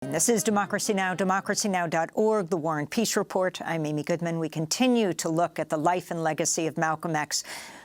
This is Democracy Now!, democracynow.org, The War and Peace Report. I'm Amy Goodman. We continue to look at the life and legacy of Malcolm X,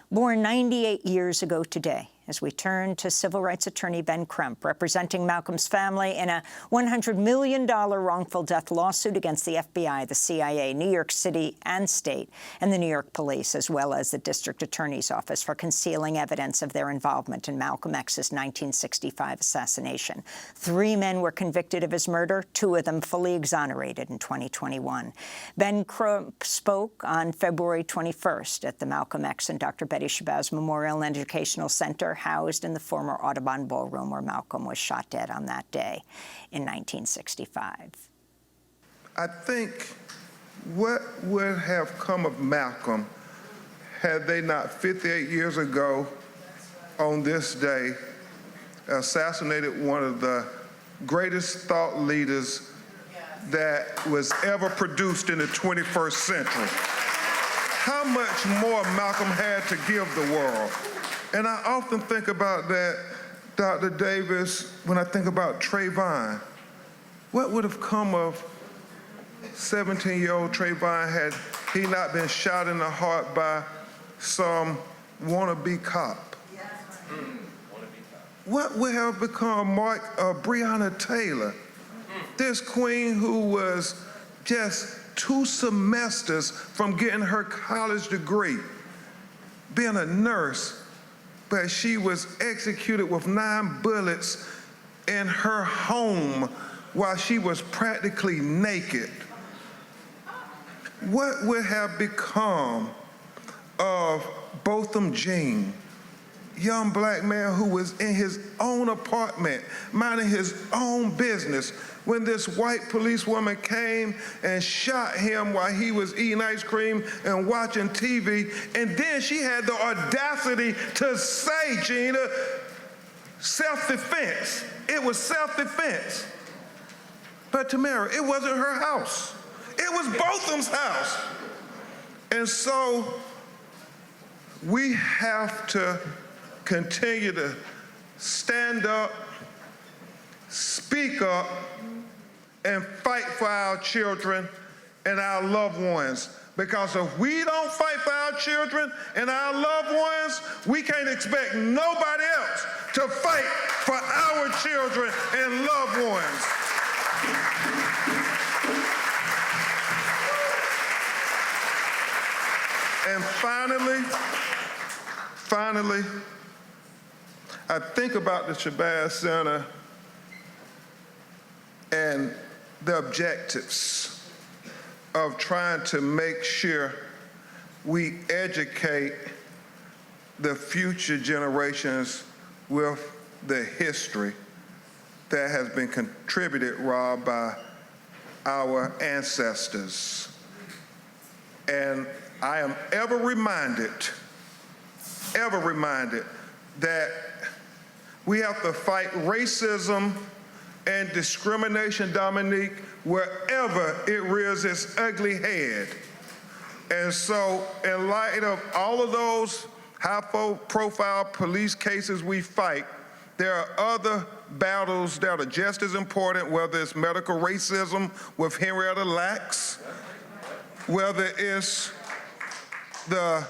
born 98 years ago today, as we turn to civil rights attorney Ben Crump, representing Malcolm's family in a $100 million wrongful death lawsuit against the FBI, the CIA, New York City and state, and the New York police, as well as the district attorney's office, for concealing evidence of their involvement in Malcolm X's 1965 assassination. 3 men were convicted of his murder, 2 of them fully exonerated in 2021. Ben Crump spoke on February 21st at the Malcolm X and Dr. Betty Shabazz Memorial and Educational Center, housed in the former Audubon Ballroom where Malcolm was shot dead on that day in 1965. I think what would have come of Malcolm had they not 58 years ago on this day assassinated one of the greatest thought leaders that was ever produced in the 21st century. How much more Malcolm had to give the world? And I often think about that, Dr. Davis, when I think about Trayvon. What would have come of 17-year-old Trayvon had he not been shot in the heart by some wannabe cop? What would have become Breonna Taylor, this queen who was just 2 semesters from getting her college degree, being a nurse, but she was executed with 9 bullets in her home while she was practically naked? What would have become of Botham Jean, young black man who was in his own apartment, minding his own business, when this white policewoman came and shot him while he was eating ice cream and watching TV, and then she had the audacity to say, Gina, self-defense. It was self-defense. But Tamara, it wasn't her house. It was Botham's house. And so we have to continue to stand up, speak up, and fight for our children and our loved ones. Because if we don't fight for our children and our loved ones, we can't expect nobody else to fight for our children and loved ones. And finally, I think about the Shabazz Center and the objectives of trying to make sure we educate the future generations with the history that has been contributed, Rob, by our ancestors. And I am ever reminded that we have to fight racism and discrimination, Dominique, wherever it rears its ugly head. And so, in light of all of those high-profile police cases we fight, there are other battles that are just as important, whether it's medical racism with Henrietta Lacks, whether it's the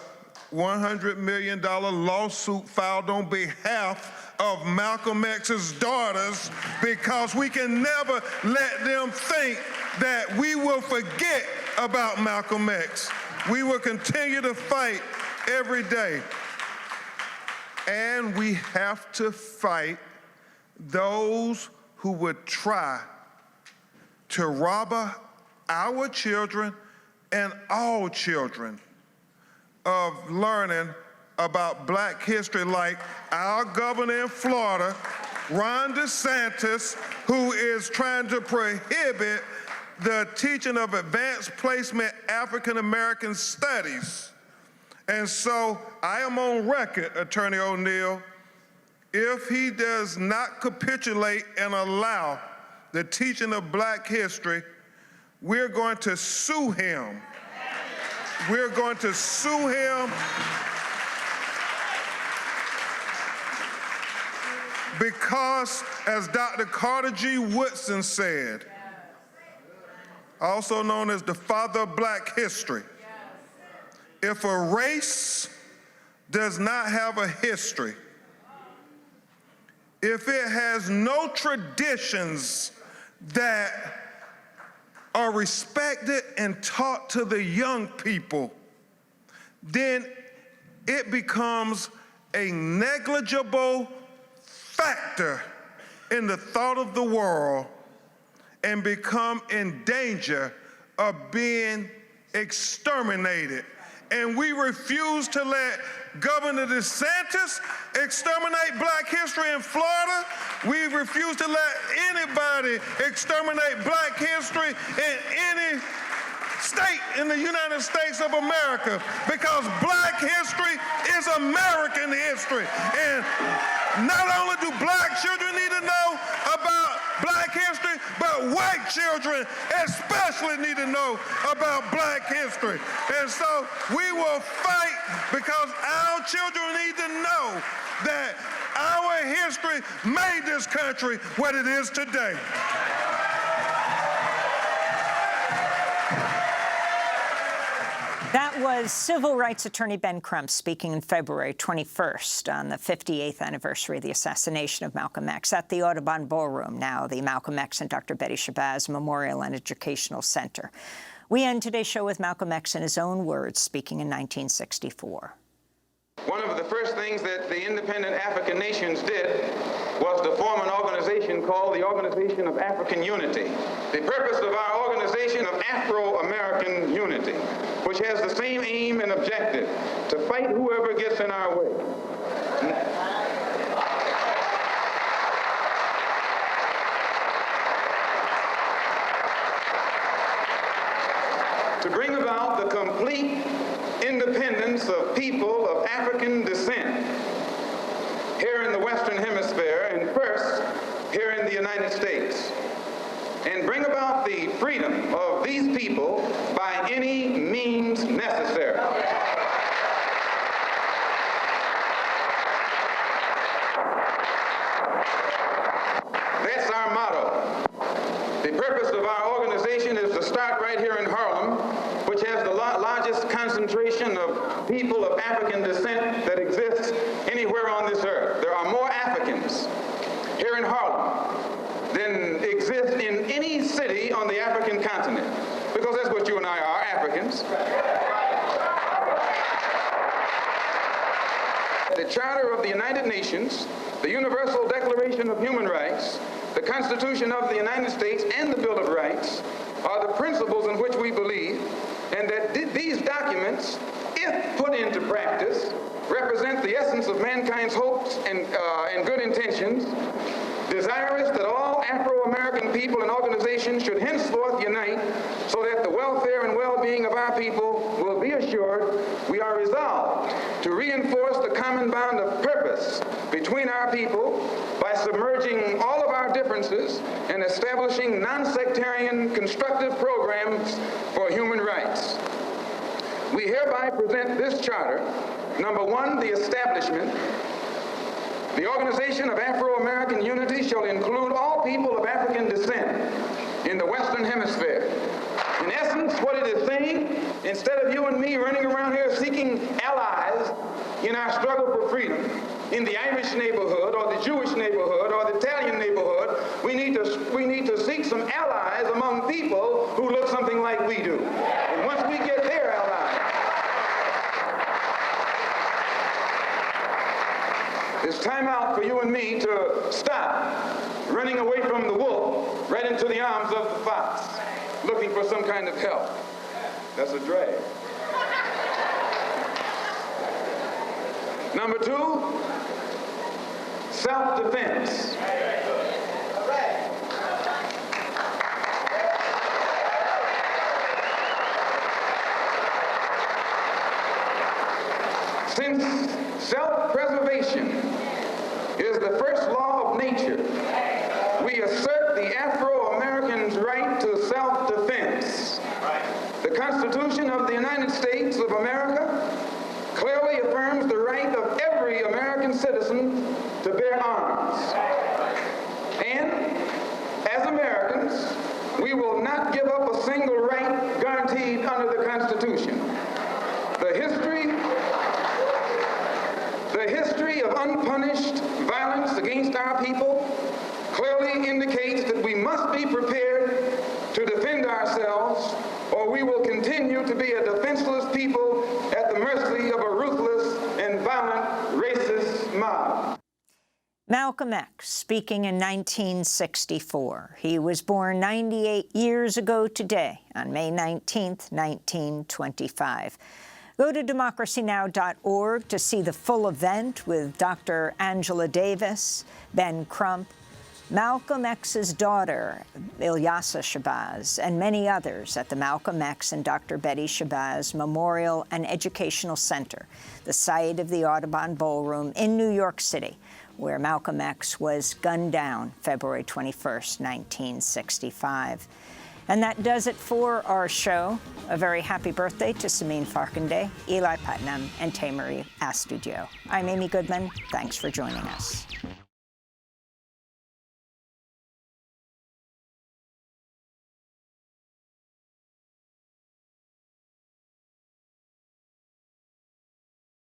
$100 million lawsuit filed on behalf of Malcolm X's daughters, because we can never let them think that we will forget about Malcolm X. We will continue to fight every day. And we have to fight those who would try to rob our children and all children of learning about black history, like our governor in Florida, Ron DeSantis, who is trying to prohibit the teaching of advanced placement African American studies. And so I am on record, Attorney O'Neill, if he does not capitulate and allow the teaching of black history, we're going to sue him. We're going to sue him because, as Dr. Carter G. Woodson said, also known as the father of black history, if a race does not have a history, if it has no traditions that are respected and taught to the young people, then it becomes a negligible factor in the thought of the world and become in danger of being exterminated. And we refuse to let Governor DeSantis exterminate black history in Florida. We refuse to let anybody exterminate black history in any state in the United States of America, because black history is American history. And not only do black children need to know about black history, but white children especially need to know about black history. And so we will fight, because our children need to know that our history made this country what it is today. That was civil rights attorney Ben Crump speaking on February 21st on the 58th anniversary of the assassination of Malcolm X at the Audubon Ballroom, now the Malcolm X and Dr. Betty Shabazz Memorial and Educational Center. We end today's show with Malcolm X in his own words, speaking in 1964. One of the first things that the independent African nations did was to form an organization called the Organization of African Unity. The purpose of our organization of Afro-American Unity, which has the same aim and objective, to fight whoever gets in our way. To bring about the complete independence of people of African descent here in the Western Hemisphere, and first here in the United States, and bring about the freedom of these people by any means necessary. That's our motto. The purpose of our organization is to start right here in Harlem, which has the largest concentration of people of African descent that exists anywhere on this earth. There are more Africans here in Harlem than exist in any city on the African continent, because that's what you and I are, Africans. The Charter of the United Nations, the Universal Declaration of Human Rights, the Constitution of the United States, and the Bill of Rights are the principles in which we believe, and that these documents, if put into practice, represent the essence of mankind's hopes and good intentions, desirous that all Afro-American people and organizations should henceforth unite so that the welfare and well-being of our people will be assured. We are resolved to reinforce the common bond of purpose between our people by submerging all of our differences and establishing non-sectarian constructive programs for human rights. We hereby present this charter. Number one, the establishment. The Organization of Afro-American Unity shall include all people of African descent in the Western Hemisphere. In essence, what it is saying, instead of you and me running around here seeking allies in our struggle for freedom, in the Irish neighborhood or the Jewish neighborhood or the Italian neighborhood, we need to seek some allies among people who look something like we do. And once we get their allies, it's time out for you and me to stop running away from the wolf right into the arms of the fox, looking for some kind of help. That's a drag. Number two, self-defense. Since self-preservation is the first law of nature, we assert the Afro-American's right to self-defense. The Constitution of the United States of America clearly affirms the right of every American citizen to bear arms. not give up a single right guaranteed under the Constitution. The history of unpunished violence against our people clearly indicates that we must be prepared to defend ourselves, or we will continue to be a defenseless people at the mercy of a ruthless and violent racist mob. Malcolm X, speaking in 1964. He was born 98 years ago today, on May 19th, 1925. Go to democracynow.org to see the full event with Dr. Angela Davis, Ben Crump, Malcolm X's daughter, Ilyasa Shabazz, and many others at the Malcolm X and Dr. Betty Shabazz Memorial and Educational Center, the site of the Audubon Ballroom in New York City, where Malcolm X was gunned down February 21st, 1965. And that does it for our show. A very happy birthday to Samin Farkandeh, Eli Putnam, and Tamery Astudio. I'm Amy Goodman. Thanks for joining us.